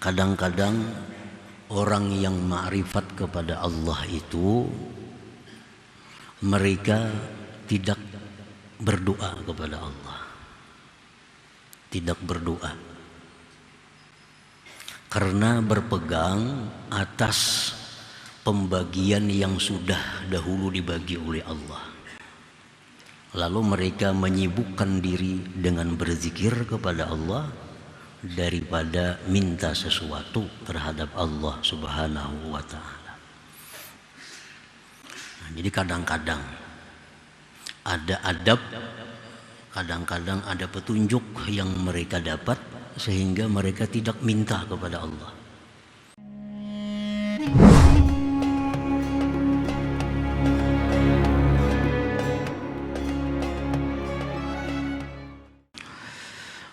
Kadang-kadang orang yang ma'rifat kepada Allah itu mereka tidak berdoa kepada Allah, tidak berdoa karena berpegang atas pembagian yang sudah dahulu dibagi oleh Allah. Lalu mereka menyibukkan diri dengan berzikir kepada Allah daripada minta sesuatu terhadap Allah Subhanahu wa ta'ala. Jadi kadang-kadang ada adab, kadang-kadang ada petunjuk yang mereka dapat sehingga mereka tidak minta kepada Allah.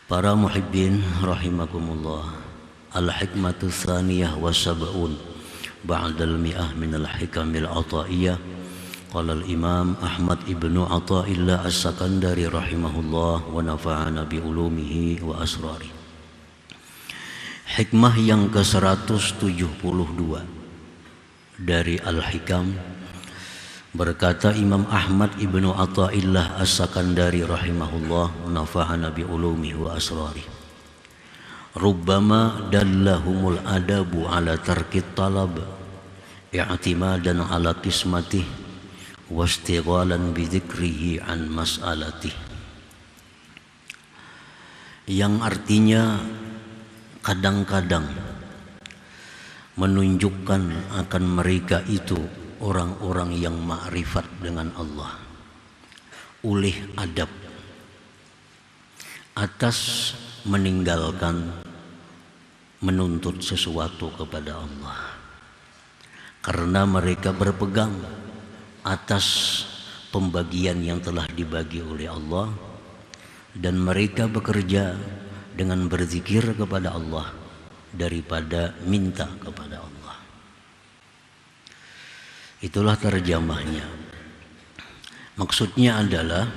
Para muhibbin rahimakumullah, al-hikmatu tsaniyah wa sab'un ba'dal mi'ah minal hikamil ataiyah. Qala al-imam Ahmad ibnu Athaillah as-Sakandari rahimahullah wa nafa'ana bi ulumihi wa asrari. Hikmah yang ke-172 dari Al-Hikam, berkata Imam Ahmad ibnu Athaillah as-Sakandari rahimahullah, nafa'ana bi ulumihi wa asrari. Rubbama dallahumul adabu ala tarkit talab i'timadan ala qismatih wastighalan bi dzikrihi an mas'alatih. Yang artinya kadang-kadang menunjukkan akan mereka itu orang-orang yang ma'rifat dengan Allah, ulih adab atas meninggalkan menuntut sesuatu kepada Allah, karena mereka berpegang atas pembagian yang telah dibagi oleh Allah, dan mereka bekerja dengan berzikir kepada Allah daripada minta kepada Allah. Itulah terjemahnya. Maksudnya adalah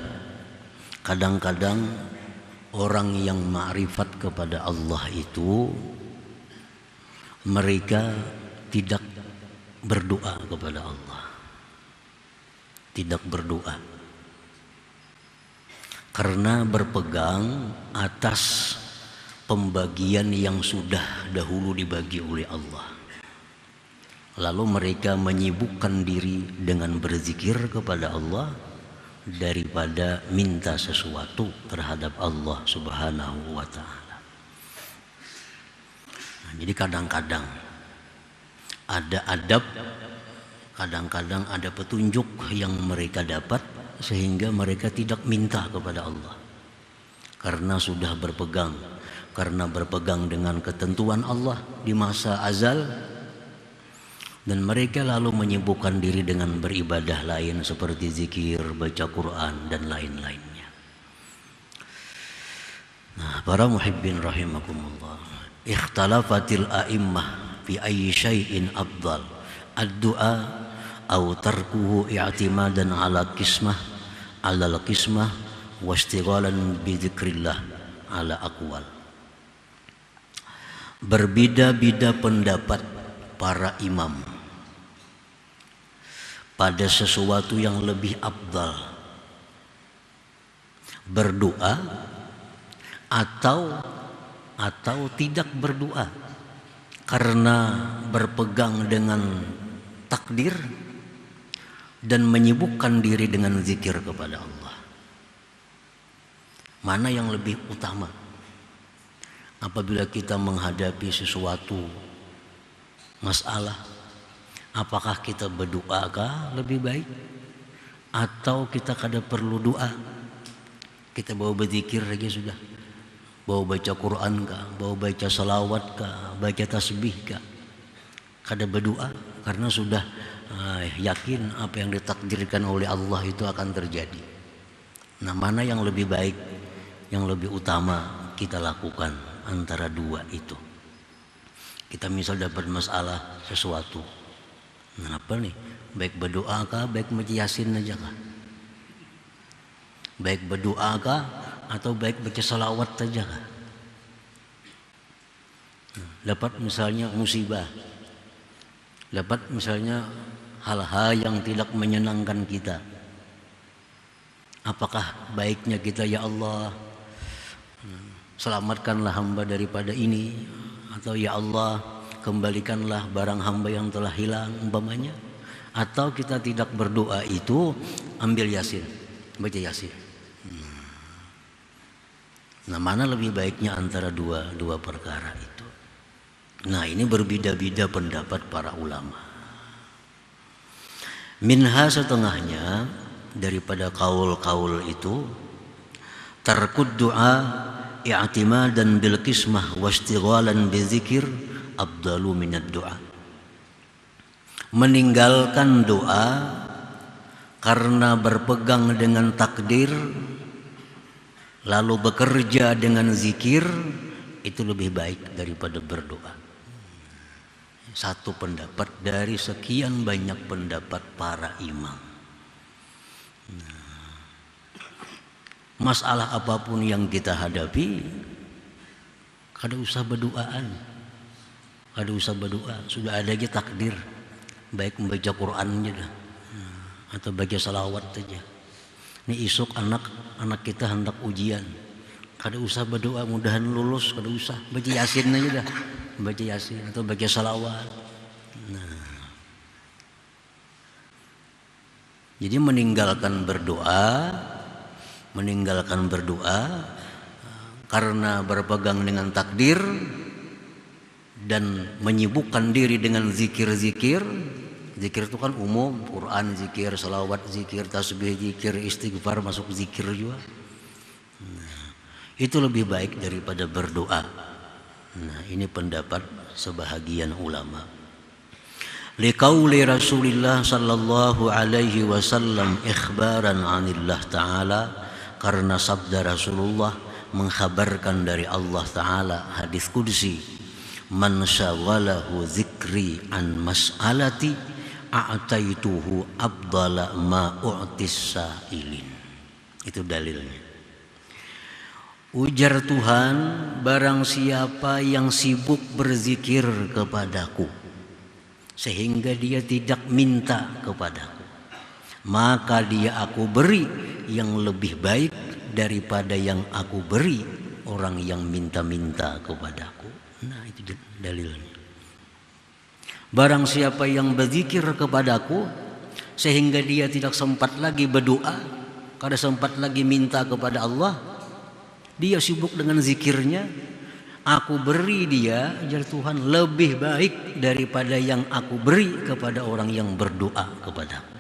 kadang-kadang orang yang ma'rifat kepada Allah itu mereka tidak berdoa kepada Allah, tidak berdoa karena berpegang atas pembagian yang sudah dahulu dibagi oleh Allah. Lalu mereka menyibukkan diri dengan berzikir kepada Allah daripada minta sesuatu terhadap Allah Subhanahu wa ta'ala. Jadi kadang-kadang ada adab, kadang-kadang ada petunjuk yang mereka dapat sehingga mereka tidak minta kepada Allah karena sudah berpegang, karena berpegang dengan ketentuan Allah di masa azal, dan mereka lalu menyibukkan diri dengan beribadah lain seperti zikir, baca Quran dan lain-lainnya. Nah, para muhibbin rahimakumullah, ikhtalafatil a'immah fi ayyi syai'in afdal, ad-du'a aw tarkuhu i'timadan ala qismah wastighalan bi dzikrillah ala aqwal. Berbeda-beda pendapat para imam pada sesuatu yang lebih afdal, berdoa atau tidak berdoa karena berpegang dengan takdir dan menyibukkan diri dengan zikir kepada Allah. Mana yang lebih utama apabila kita menghadapi sesuatu masalah? Apakah kita berdoakah lebih baik, atau kita kada perlu doa, kita bawa berzikir saja sudah, bawa baca Quran kah, bawa baca salawat kah, baca tasbih kah, kada berdoa karena sudah yakin apa yang ditakdirkan oleh Allah itu akan terjadi. Nah, mana yang lebih baik, yang lebih utama kita lakukan antara dua itu? Kita misal dapat masalah sesuatu, kenapa nih? Baik berdoa kah, baik baca Yasin aja kah? Baik berdoa kah, atau baik baca salawat saja kah? dapat misalnya musibah, dapat misalnya hal-hal yang tidak menyenangkan kita. Apakah baiknya kita, ya Allah, selamatkanlah hamba daripada ini, atau ya Allah, kembalikanlah barang hamba yang telah hilang umpamanya, atau kita tidak berdoa itu ambil Yasin, baca Yasin. Nah, mana lebih baiknya antara dua perkara itu? Nah, ini berbeda-beda pendapat para ulama. Minha setengahnya daripada kaul-kaul itu, tarkud doa i'timadan bil qismah wastighalan bizikir afdalu minad doa. Meninggalkan doa karena berpegang dengan takdir lalu bekerja dengan zikir itu lebih baik daripada berdoa. Satu pendapat dari sekian banyak pendapat para imam. Masalah apapun yang kita hadapi, kada usah berdoaan, kada usah berdoa, sudah ada aja takdir. Baik membaca Quran aja dah, atau baca salawat saja. Ini isuk anak kita hendak ujian, kada usah berdoa mudahan lulus, kada usah, baca Yasin aja dah, baca Yasin atau baca salawat. Nah, jadi meninggalkan berdoa karena berpegang dengan takdir dan menyibukkan diri dengan zikir-zikir. Zikir itu kan umum, Quran zikir, salawat zikir, tasbih zikir, istighfar masuk zikir juga. Nah, itu lebih baik daripada berdoa. Nah, ini pendapat sebahagian ulama. Liqauli Rasulillah sallallahu alaihi wasallam ikhbaran anillah ta'ala, karena sabda Rasulullah mengkhabarkan dari Allah Ta'ala, hadis qudsi, man syaghalahu dzikri an mas'alati a'taituhu afdala ma u'tis sa'ilin. Itu dalilnya. Ujar Tuhan, barang siapa yang sibuk berzikir kepadaku sehingga dia tidak minta kepadaku, maka dia aku beri yang lebih baik daripada yang aku beri orang yang minta-minta kepadaku. Nah, itu dalilnya. Barang siapa yang berzikir kepadaku sehingga dia tidak sempat lagi berdoa, kada sempat lagi minta kepada Allah, dia sibuk dengan zikirnya, aku beri dia, ajar Tuhan, lebih baik daripada yang aku beri kepada orang yang berdoa kepadaku.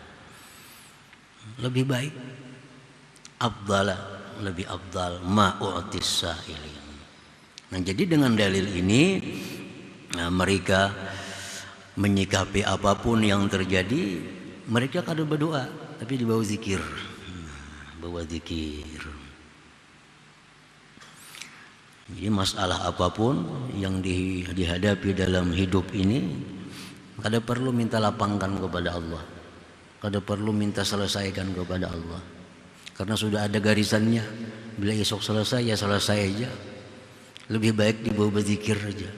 Lebih baik, afdala, lebih afdal ma u'tis sa'ilin. Nah, jadi dengan dalil ini mereka menyikapi apapun yang terjadi, mereka kada berdoa tapi dibawa zikir. Bawa zikir. Jadi masalah apapun yang dihadapi dalam hidup ini, kada perlu minta lapangkan kepada Allah, kada perlu minta selesaikan kepada Allah, karena sudah ada garisannya. Bila esok selesai ya selesai aja. Lebih baik dibawa berzikir aja.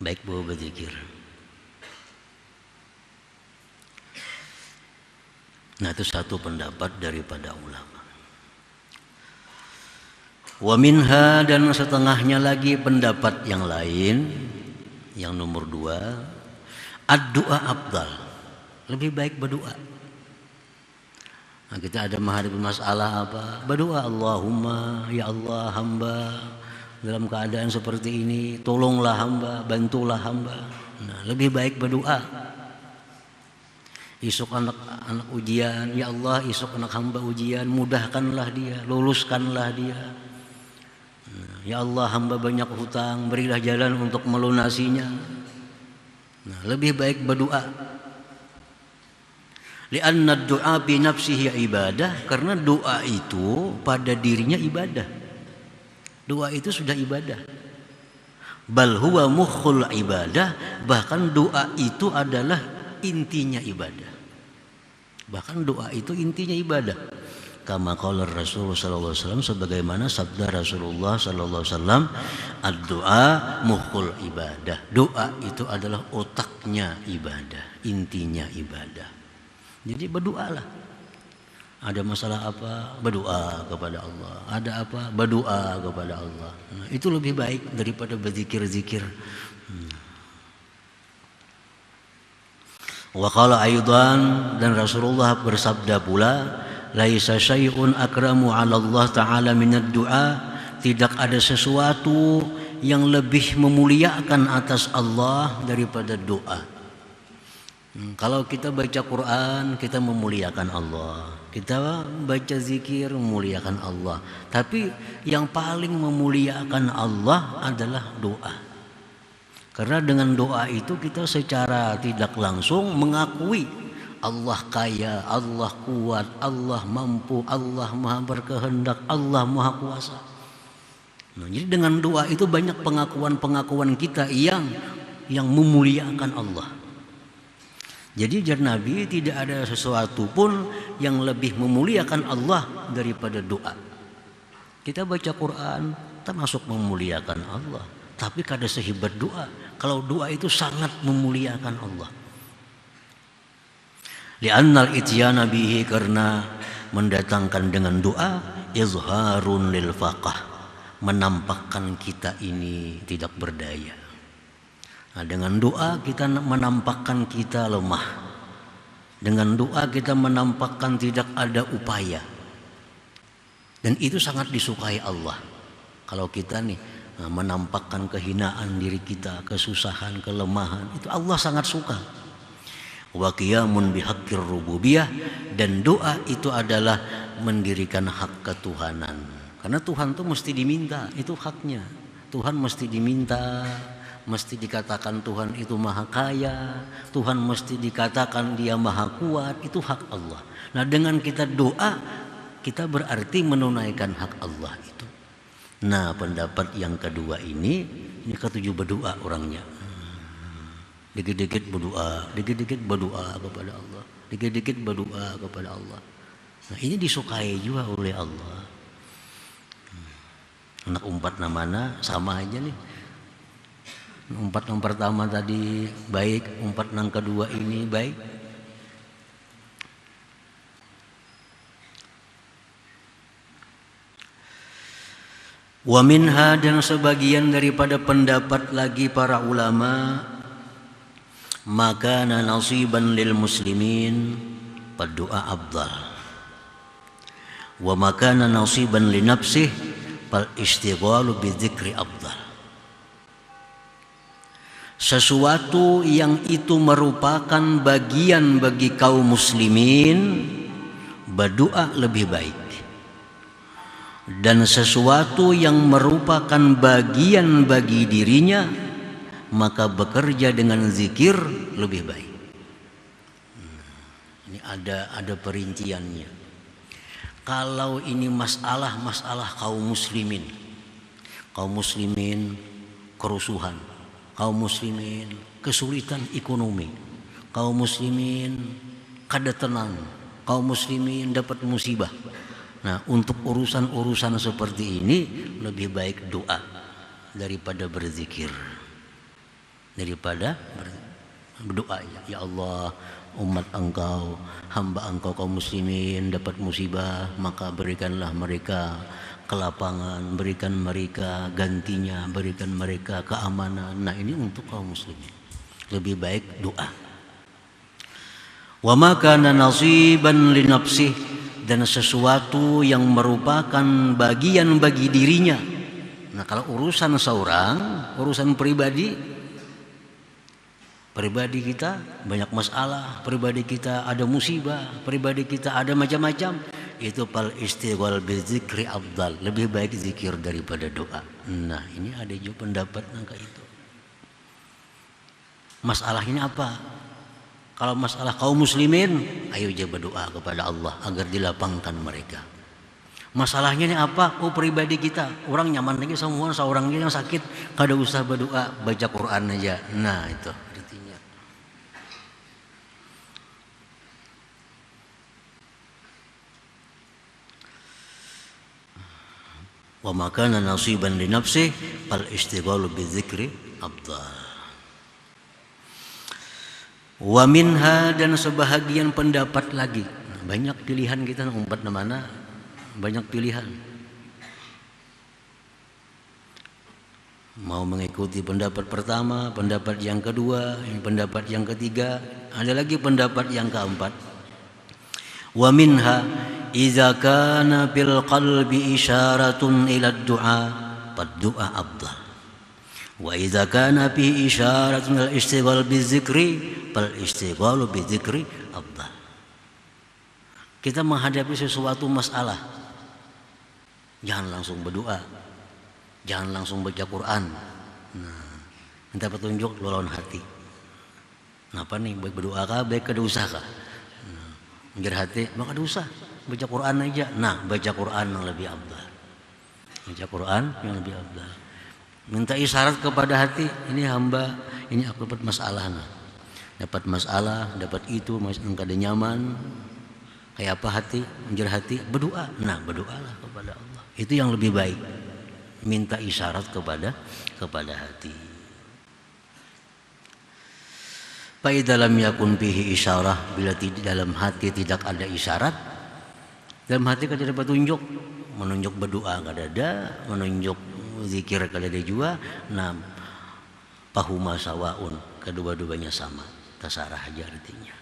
Baik bawa berzikir. Nah, itu satu pendapat daripada ulama. Wa minha, dan setengahnya lagi pendapat yang lain, yang nomor 2, ad-du'a afdal, lebih baik berdoa. Nah, kita ada menghadapi masalah apa, berdoa, Allahumma, ya Allah, hamba dalam keadaan seperti ini, tolonglah hamba, bantulah hamba. Nah, lebih baik berdoa. Isuk anak ujian, ya Allah, isuk anak hamba ujian, mudahkanlah dia, luluskanlah dia. Nah, ya Allah, hamba banyak hutang, berilah jalan untuk melunasinya. Nah, lebih baik berdoa. Li'anna ad-du'a bi nafsihi ibadah, karena doa itu pada dirinya ibadah. Doa itu sudah ibadah. Bal huwa mukhul ibadah, bahkan doa itu adalah intinya ibadah. Bahkan doa itu intinya ibadah. kama qala Rasulullah sallallahu alaihi wasallam, sebagaimana sabda Rasulullah sallallahu alaihi wasallam, ad-du'a mukhul ibadah. Doa itu adalah otaknya ibadah, intinya ibadah. Jadi berdoalah. Ada masalah apa, berdoa kepada Allah. Ada apa, berdoa kepada Allah. Nah, itu lebih baik daripada berzikir-zikir. Wa qala aidan, dan Rasulullah bersabda pula, laisa syai'un akramu 'ala Allah taala minad du'a. Tidak ada sesuatu yang lebih memuliakan atas Allah daripada doa. Kalau kita baca Quran, kita memuliakan Allah. Kita baca zikir, memuliakan Allah. Tapi yang paling memuliakan Allah adalah doa. Karena dengan doa itu kita secara tidak langsung mengakui Allah kaya, Allah kuat, Allah mampu, Allah maha berkehendak, Allah maha kuasa. Nah, jadi dengan doa itu banyak pengakuan-pengakuan kita yang memuliakan Allah. Jadi jar Nabi, tidak ada sesuatu pun yang lebih memuliakan Allah daripada doa. Kita baca Quran termasuk memuliakan Allah, tapi kada sehebat doa. Kalau doa itu sangat memuliakan Allah. Li'annal ityana bihi, karena mendatangkan dengan doa izharun lil faqah, menampakkan kita ini tidak berdaya. Nah, dengan doa kita menampakkan kita lemah. Dengan doa kita menampakkan tidak ada upaya. Dan itu sangat disukai Allah. Kalau kita nih menampakkan kehinaan diri kita, kesusahan, kelemahan, itu Allah sangat suka. Wa qiyamun bihaqqir rububiyah, dan doa itu adalah mendirikan hak ketuhanan. Karena Tuhan itu mesti diminta, itu haknya. Tuhan mesti diminta, mesti dikatakan Tuhan itu maha kaya, Tuhan mesti dikatakan dia maha kuat, itu hak Allah. Nah, dengan kita doa, kita berarti menunaikan hak Allah itu. Nah, pendapat yang kedua ini ketujuh berdoa orangnya. Dikit-dikit berdoa, dikit-dikit berdoa kepada Allah, dikit-dikit berdoa kepada Allah. Nah, ini disukai juga oleh Allah. Anak umpat namanya sama aja nih. Umpat yang pertama tadi baik, umpat yang kedua ini baik. Wa minha, dan sebagian daripada pendapat lagi para ulama, maka nasiban lil muslimin berdoa afdal. Wa maka nasiban li nafsih fal istighalu bi dzikri afdal. Sesuatu yang itu merupakan bagian bagi kaum muslimin, berdoa lebih baik. Dan sesuatu yang merupakan bagian bagi dirinya, maka bekerja dengan zikir lebih baik. Ini ada perinciannya. Kalau ini masalah kaum muslimin kerusuhan, kaum muslimin kesulitan ekonomi, kaum muslimin kada tenang, kaum muslimin dapat musibah. Nah, untuk urusan-urusan seperti ini lebih baik doa daripada berzikir. Daripada berdoa, ya Allah, umat engkau, hamba engkau kaum muslimin dapat musibah, maka berikanlah mereka kelapangan, berikan mereka gantinya, berikan mereka keamanan. Nah, ini untuk kaum muslimin. Lebih baik doa. Wa ma kana nasiban li nafsih, dan sesuatu yang merupakan bagian bagi dirinya. Nah, kalau urusan seorang, urusan pribadi kita banyak masalah, pribadi kita ada musibah, pribadi kita ada macam-macam, itu fal istighfar bizikri afdal, lebih baik zikir daripada doa. Nah, ini ada juga pendapat angka itu. Masalahnya apa? Kalau masalah kaum muslimin, ayo aja berdoa kepada Allah agar dilapangkan mereka. Masalahnya ini apa? Oh, pribadi kita, orang nyaman lagi semua, seorang yang sakit, kada usah berdoa, baca Quran aja. Nah, itu artinya. Wa ma kana nasiban li nafsi fal istighalu bidzikri afdal. Wa minha, dan sebahagian pendapat lagi. Banyak pilihan kita umpat mana, banyak pilihan. Mau mengikuti pendapat pertama, pendapat yang kedua, pendapat yang ketiga, ada lagi pendapat yang keempat. Wa minha idza kana bil qalbi isyaratun ila du'a fad-du'a afdal. Wa idza kana fi isyaratun al istighal bizikri fal istighalu bizikri afdal. Kita menghadapi sesuatu masalah, jangan langsung berdoa, jangan langsung baca Quran. Nah, minta petunjuk lawan hati. Napa nih, baik berdoa kah, baik kada usah kah? Menjadi hati, maka dosa, baca Quran aja. Nah, baca Quran yang lebih afdal. Baca Quran yang lebih afdal. Minta isyarat kepada hati, ini hamba, ini aku dapat masalah. Nah. Dapat masalah, dapat itu, masih kada nyaman. Kayak apa hati, menjadi hati, berdoa. Nah, berdoalah kepada Allah. Itu yang lebih baik. Minta isyarat kepada hati. Fa idza lam yakun fihi isyarah, bila dalam hati tidak ada isyarat, dalam hati kada ada petunjuk, menunjuk berdoa kada ada, menunjuk zikir kada ada juga. Nah, pahuma sawaun, kedua-duanya sama, terserah aja artinya.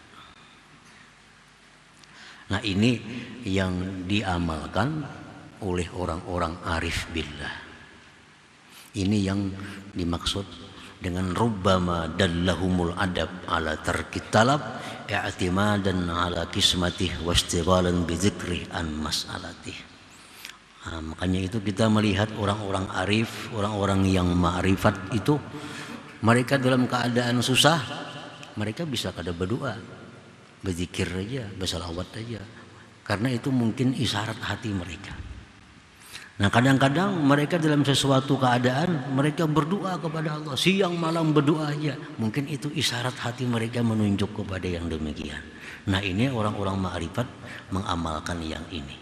Nah, ini yang diamalkan oleh orang-orang arif billah. Ini yang dimaksud dengan rubbama dallahumul adab ala tarkit talab i'timadan ala kismatih wastighalan bidzikri an mas'alatih. Nah, makanya itu kita melihat orang-orang arif, orang-orang yang ma'rifat itu, mereka dalam keadaan susah, mereka bisa kada berdoa, berzikir aja, bersalawat aja, karena itu mungkin isyarat hati mereka. Nah, kadang-kadang mereka dalam sesuatu keadaan mereka berdoa kepada Allah, siang malam berdoa aja, mungkin itu isyarat hati mereka menunjuk kepada yang demikian. Nah, ini orang-orang ma'rifat mengamalkan yang ini.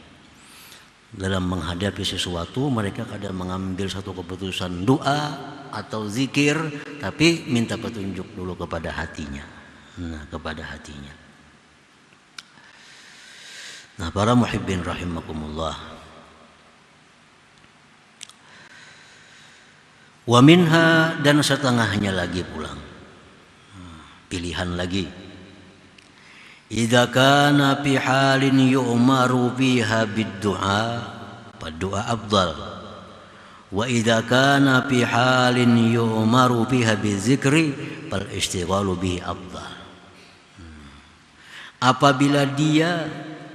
Dalam menghadapi sesuatu mereka kadang mengambil satu keputusan doa atau zikir, tapi minta petunjuk dulu kepada hatinya. Nah, kepada hatinya. Nah, para muhibbin rahimakumullah. Wa minha, dan setengahnya lagi pulang. Pilihan lagi. Idza kana fi halin yu'maru biha bid-du'a fad-du'a afdal. Wa idza kana fi halin yu'maru biha bizikri fal istighalu bihi afdal. Apabila dia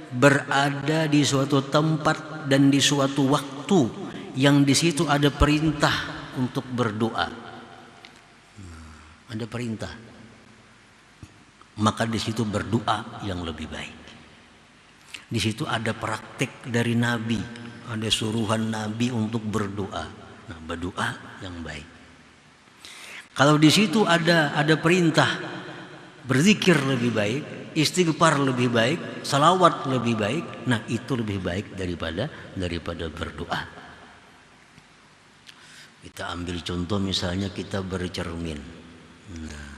berada di suatu tempat dan di suatu waktu yang di situ ada perintah untuk berdoa, ada perintah, maka di situ berdoa yang lebih baik. Di situ ada praktik dari Nabi, ada suruhan Nabi untuk berdoa. Nah, berdoa yang baik. Kalau di situ ada perintah berzikir lebih baik, istighfar lebih baik, salawat lebih baik, nah itu lebih baik daripada berdoa. Kita ambil contoh misalnya kita bercermin. Nah,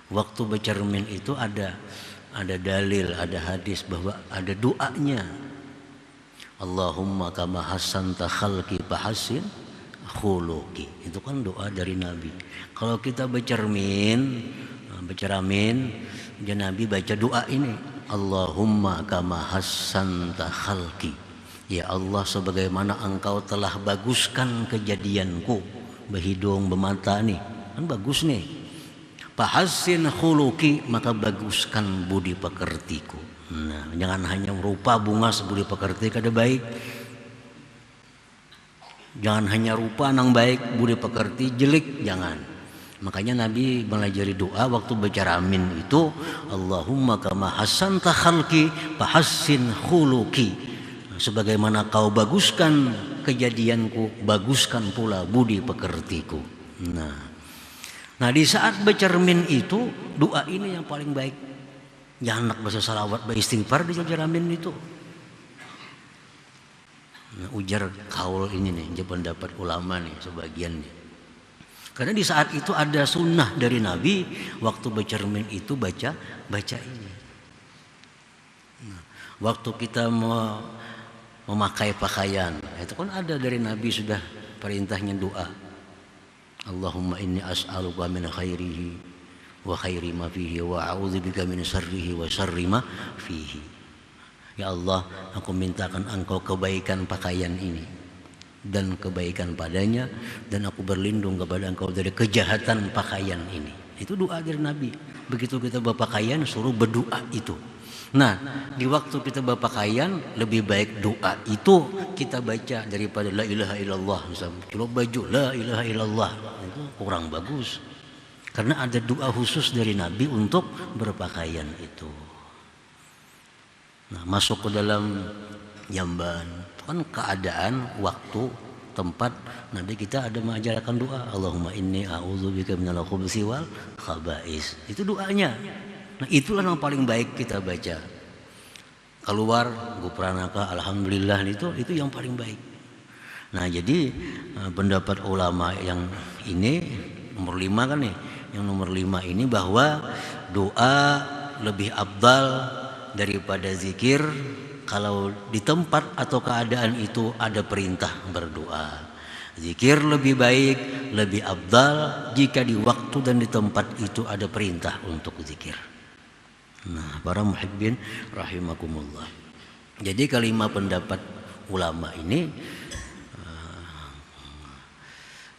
waktu bercermin itu ada dalil, ada hadis bahwa ada doanya. Allahumma kama hassanta khalqi fahassin khuluqi. Itu kan doa dari Nabi. Kalau kita bercermin, ya Nabi baca doa ini. Allahumma kama hassanta khalqi. Ya Allah, sebagaimana engkau telah baguskan kejadianku, berhidung, bermata nih, kan bagus nih. Fahassin khuluqi, maka baguskan budi pekertiku. Nah, jangan hanya rupa bunga sebudi pekerti kada baik. Jangan hanya rupa nang baik, budi pekerti jelek, jangan. Makanya Nabi mengajari doa waktu bicara amin itu, Allahumma kama hassanta khalqi fahassin khuluqi. Sebagaimana kau baguskan kejadianku, baguskan pula budi pekertiku. Nah, di saat bercermin itu doa ini yang paling baik. Jangan nak baca salawat, beristighfar di cermin itu. Nah, ujar kaul ini nih, pendapat ulama nih sebagian nih. Karena di saat itu ada sunnah dari Nabi waktu bercermin itu baca ini. Nah, waktu kita memakai pakaian, itu kan ada dari Nabi sudah perintahnya doa. Allahumma inni as'aluka min khairihi wa khairi ma fihi wa a'udzubika min syarrihi wa syarri ma fihi. Ya Allah, aku mintakan engkau kebaikan pakaian ini dan kebaikan padanya, dan aku berlindung kepada engkau dari kejahatan pakaian ini. Itu doa dari Nabi. Begitu kita berpakaian suruh berdoa itu. Nah, di waktu kita berpakaian lebih baik doa itu kita baca daripada la ilaha illallah. Misalnya kalau baju la ilaha illallah itu kurang bagus. Karena ada doa khusus dari Nabi untuk berpakaian itu. Nah, masuk ke dalam jamban kan keadaan, waktu, tempat. Nanti kita ada mengajarkan doa, Allahumma inni a'udzubika minal khubuthi wal khaba'is. Itu doanya. Nah, itulah yang paling baik kita baca. Keluar gupranaka alhamdulillah, itu yang paling baik. Nah, jadi pendapat ulama yang ini nomor 5 kan nih. Yang nomor 5 ini bahwa doa lebih afdal daripada zikir kalau di tempat atau keadaan itu ada perintah berdoa. Zikir lebih baik, lebih afdal jika di waktu dan di tempat itu ada perintah untuk zikir. Nah, para muhibbin rahimakumullah. Jadi kelima pendapat ulama ini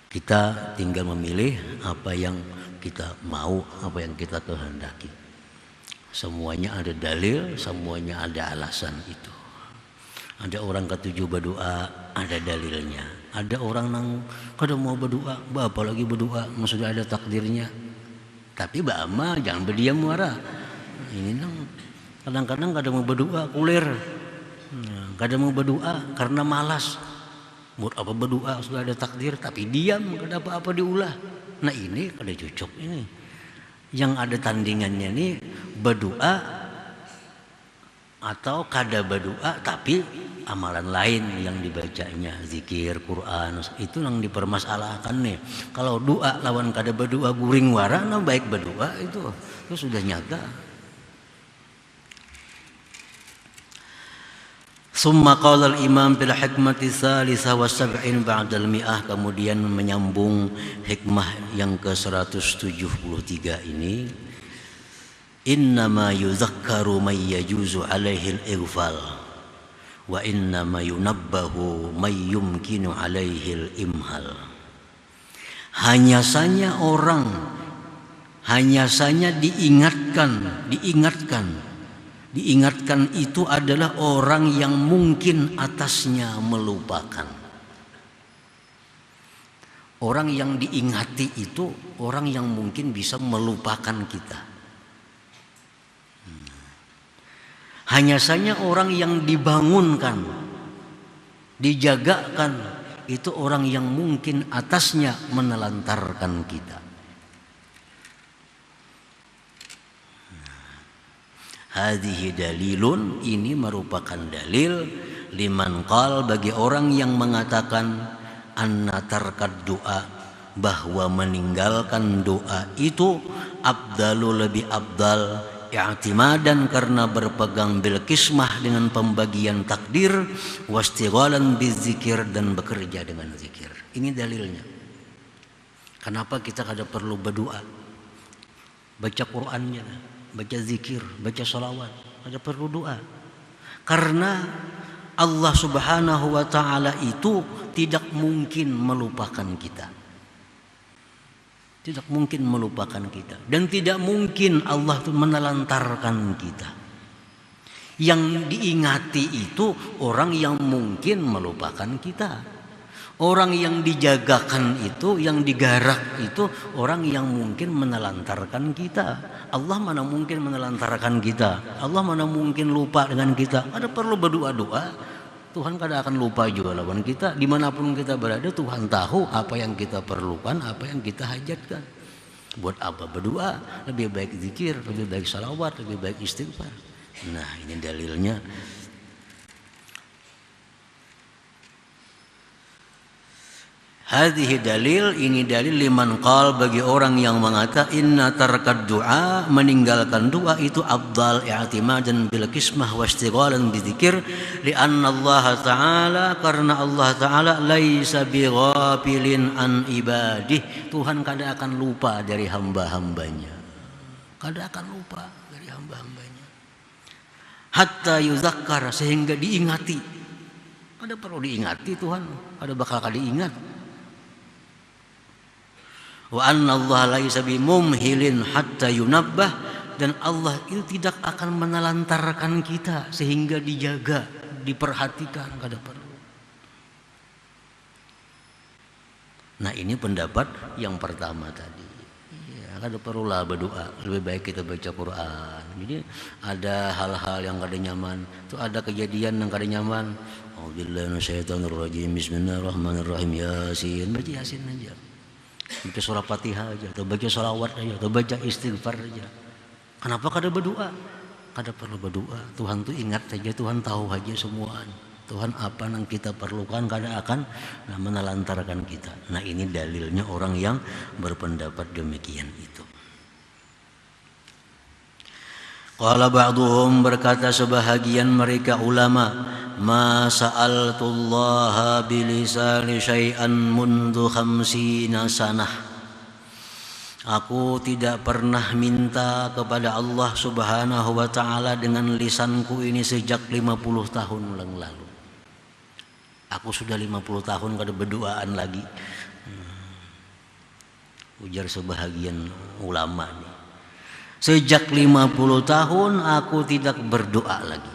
kita tinggal memilih apa yang kita mau, apa yang kita kehendaki. Semuanya ada dalil, semuanya ada alasan itu. Ada orang ketujuh berdoa, ada dalilnya. Ada orang nang kada mau berdoa, apa lagi berdoa, sudah ada takdirnya. Tapi bama jangan berdiam muara. Ini nang kadang-kadang kada mau berdoa kulir. Kada mau berdoa karena malas. Buat apa berdoa sudah ada takdir, tapi diam kada apa-apa diulah. Nah, ini kada cocok ini. Yang ada tandingannya nih berdoa atau kada berdoa tapi amalan lain yang dibacanya, zikir, Quran, itu yang dipermasalahkan nih. Kalau doa lawan kada berdoa guring wara, nah baik berdoa itu sudah nyata. Summa qala al-imam bil hikmati tsalitsah wa sab'in ba'da al-mi'ah, kemudian menyambung hikmah yang ke-173 ini, innama yuzakkaru may yajuzu alaihi al-ighfal wa innama yunabbahu may yumkinu alaihi al-imhal. Hanya saja diingatkan itu adalah orang yang mungkin atasnya melupakan. Orang yang diingati itu orang yang mungkin bisa melupakan kita. Hanya saja orang yang dibangunkan, dijagakan, itu orang yang mungkin atasnya menelantarkan kita. Hadhihi dalilun, ini merupakan dalil liman qal, bagi orang yang mengatakan anna tarkad doa, bahwa meninggalkan doa itu afdalu, lebih afdal, i'timadan, karena berpegang bil kismah, dengan pembagian takdir, wastighalan bizikir, dan bekerja dengan zikir. Ini dalilnya. Kenapa kita kada perlu berdoa? Baca Qur'annya, baca zikir, baca salawat, ada perlu doa. Karena Allah Subhanahu wa ta'ala itu tidak mungkin melupakan kita. Tidak mungkin melupakan kita. Dan tidak mungkin Allah itu menelantarkan kita. Yang diingati itu orang yang mungkin melupakan kita. Orang yang dijagakan itu, yang digarak itu orang yang mungkin menelantarkan kita. Allah mana mungkin menelantarkan kita. Allah mana mungkin lupa dengan kita. Ada perlu berdoa-doa. Tuhan kada akan lupa juga lawan kita. Dimanapun kita berada, Tuhan tahu apa yang kita perlukan, apa yang kita hajatkan. Buat apa berdoa? Lebih baik zikir, lebih baik salawat, lebih baik istighfar. Nah, ini dalilnya. Hadhihi dalil, ini dalil liman qal, bagi orang yang mengata inna tarkad du'a, meninggalkan doa itu afdal i'timadan bil qismah wa istighalan bidzikir, li'anna Allah Ta'ala, karena Allah Ta'ala laisa bighafilin an ibadih, Tuhan kada akan lupa dari hamba-hambanya, kada akan lupa dari hamba-hambanya, hatta yuzakkar, sehingga diingati. Kada perlu diingati Tuhan, kada bakal kada ingat. Wa anna Allah laisa bimumhilin hatta yunabbah, dan Allah itu tidak akan menelantarkan kita sehingga dijaga, diperhatikan, kada perlu. Nah, ini pendapat yang pertama tadi. Ya, kada perlulah berdoa, lebih baik kita baca Quran. Jadi ada hal-hal yang kada nyaman, itu ada kejadian yang kada nyaman. A'udzubillahi minasyaitonirrajim. Bismillahirrahmanirrahim. Yasin, baca Yasin aja. Baca surah Fatihah aja, atau baca sholawat aja, atau baca istighfar aja. Kenapa kada berdoa? Kada perlu berdoa. Tuhan tuh ingat saja, Tuhan tahu aja semua. Tuhan apa yang kita perlukan, kada akan menelantarkan kita. Nah, ini dalilnya orang yang berpendapat demikian itu. Qala ba'duhum, berkata sebahagian mereka ulama, ma sa'altullaha bilisani syai'an mundu khamsina sanah. Aku tidak pernah minta kepada Allah Subhanahu wa ta'ala dengan lisanku ini sejak 50 tahun yang lalu. Aku sudah 50 tahun kada berdoaan lagi. Ujar sebahagian ulama nih. Sejak 50 tahun aku tidak berdoa lagi.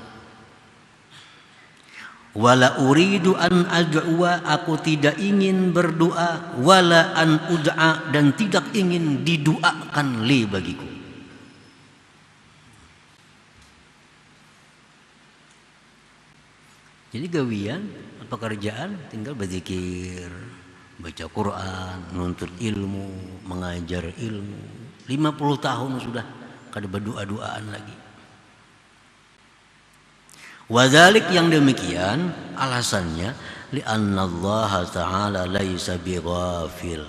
Wala uridu an ad'uwa, aku tidak ingin berdoa, wala an ud'a, dan tidak ingin didoakan li bagiku. Jadi gawian, pekerjaan tinggal berzikir, baca Quran, nuntut ilmu, mengajar ilmu. 50 tahun sudah kada berdoa-doaan lagi. Wadzalik, yang demikian alasannya li'anna Allah Ta'ala laisa bighafil.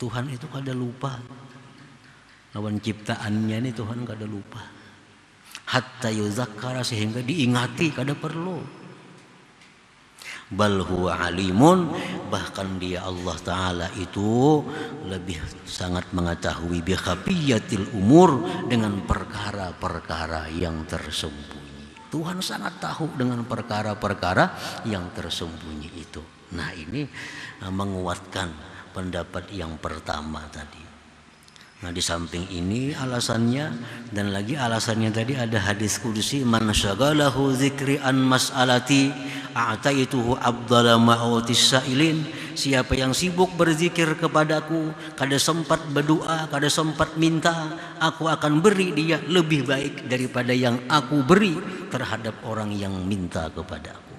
Tuhan itu kada lupa. Lawan ciptaannya ini Tuhan kada lupa. Hatta yuzakkara, sehingga diingati, kada perlu. Bal huwa alimun, bahkan dia Allah Ta'ala itu lebih sangat mengetahui bi khafiyatil umur, dengan perkara-perkara yang tersembunyi. Tuhan sangat tahu dengan perkara-perkara yang tersembunyi itu. Nah, ini menguatkan pendapat yang pertama tadi. Nah, di samping ini alasannya, dan lagi alasannya tadi ada hadis qudsi, man syagalahu dzikri an mas'alati a'taituhu afdala ma'utis sa'ilin. Siapa yang sibuk berzikir kepadaku, kada sempat berdoa, kada sempat minta, aku akan beri dia lebih baik daripada yang aku beri terhadap orang yang minta kepadaku.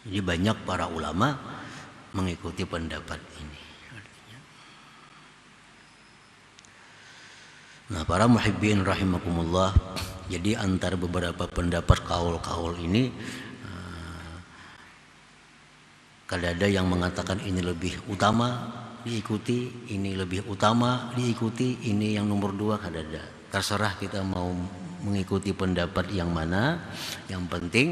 Jadi banyak para ulama mengikuti pendapat ini. Nah, para muhibbin rahimakumullah, jadi antara beberapa pendapat kaul-kaul ini, kada ada yang mengatakan ini lebih utama diikuti, ini lebih utama diikuti, ini yang nomor 2, kada ada. Terserah kita mau mengikuti pendapat yang mana. Yang penting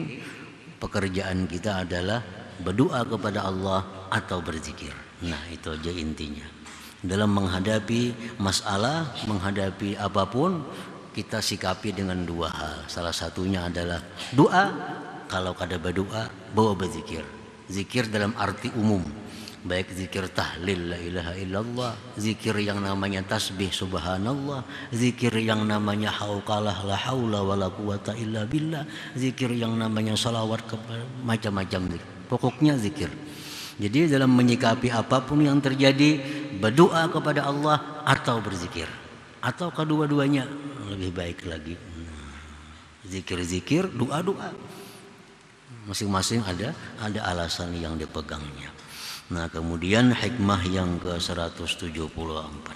pekerjaan kita adalah berdoa kepada Allah atau berzikir. Nah, itu aja intinya. Dalam menghadapi masalah, menghadapi apapun, kita sikapi dengan 2 hal. Salah satunya adalah doa. Kalau kada berdoa, bawa berzikir. Zikir dalam arti umum, baik zikir tahlil la ilaha illallah, zikir yang namanya tasbih subhanallah, zikir yang namanya hauqalah la haula wala quwata illa billah, zikir yang namanya salawat, macam-macam zikir. Pokoknya zikir. Jadi dalam menyikapi apapun yang terjadi, berdoa kepada Allah atau berzikir, atau kedua-duanya lebih baik lagi. Zikir-zikir, doa-doa, masing-masing ada alasan yang dipegangnya. Nah, kemudian hikmah yang ke-174.